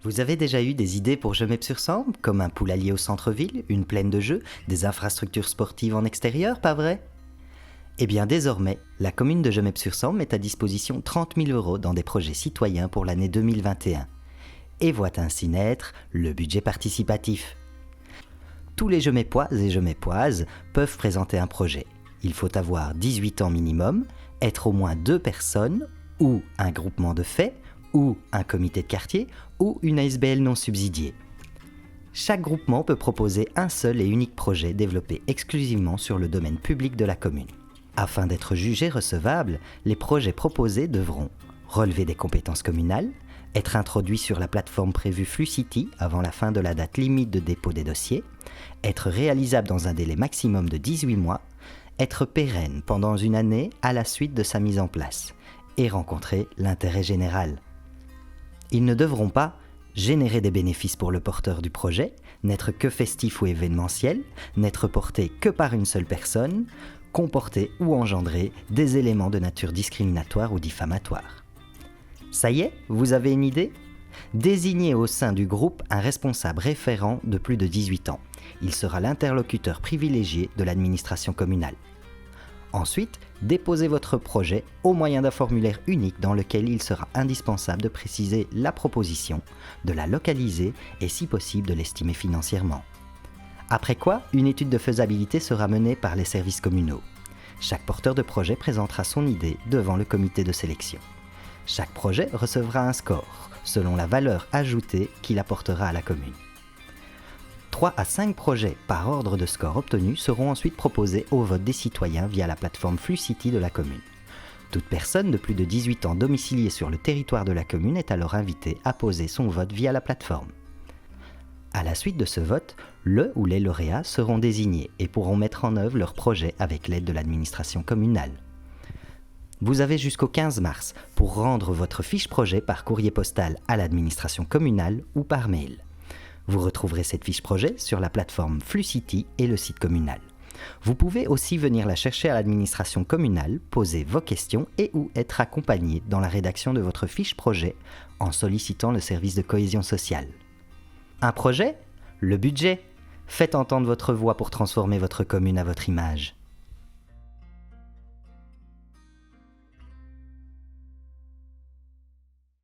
Vous avez déjà eu des idées pour Gemep-sur-Sambre, comme un poulailler au centre-ville, une plaine de jeux, des infrastructures sportives en extérieur, pas vrai? Eh bien désormais, la commune de Gemep-sur-Sambre met à disposition 30 000 euros dans des projets citoyens pour l'année 2021 et voit ainsi naître le budget participatif. Tous les Gemepois et Gemepoises peuvent présenter un projet. Il faut avoir 18 ans minimum, être au moins 2 personnes, ou un groupement de fait, ou un comité de quartier, ou une ASBL non subsidiée. Chaque groupement peut proposer un seul et unique projet développé exclusivement sur le domaine public de la commune. Afin d'être jugés recevables, les projets proposés devront relever des compétences communales, être introduits sur la plateforme prévue Flucity avant la fin de la date limite de dépôt des dossiers, être réalisables dans un délai maximum de 18 mois, être pérennes pendant une année à la suite de sa mise en place et rencontrer l'intérêt général. Ils ne devront pas générer des bénéfices pour le porteur du projet, n'être que festif ou événementiel, n'être porté que par une seule personne, comporter ou engendrer des éléments de nature discriminatoire ou diffamatoire. Ça y est, vous avez une idée ? Désignez au sein du groupe un responsable référent de plus de 18 ans. Il sera l'interlocuteur privilégié de l'administration communale. Ensuite, déposez votre projet au moyen d'un formulaire unique dans lequel il sera indispensable de préciser la proposition, de la localiser et si possible de l'estimer financièrement. Après quoi, une étude de faisabilité sera menée par les services communaux. Chaque porteur de projet présentera son idée devant le comité de sélection. Chaque projet recevra un score, selon la valeur ajoutée qu'il apportera à la commune. 3 à 5 projets par ordre de score obtenu seront ensuite proposés au vote des citoyens via la plateforme Flucity de la commune. Toute personne de plus de 18 ans domiciliée sur le territoire de la commune est alors invitée à poser son vote via la plateforme. À la suite de ce vote, le ou les lauréats seront désignés et pourront mettre en œuvre leur projet avec l'aide de l'administration communale. Vous avez jusqu'au 15 mars pour rendre votre fiche projet par courrier postal à l'administration communale ou par mail. Vous retrouverez cette fiche projet sur la plateforme Flucity et le site communal. Vous pouvez aussi venir la chercher à l'administration communale, poser vos questions et ou être accompagné dans la rédaction de votre fiche projet en sollicitant le service de cohésion sociale. Un projet ? Le budget ? Faites entendre votre voix pour transformer votre commune à votre image.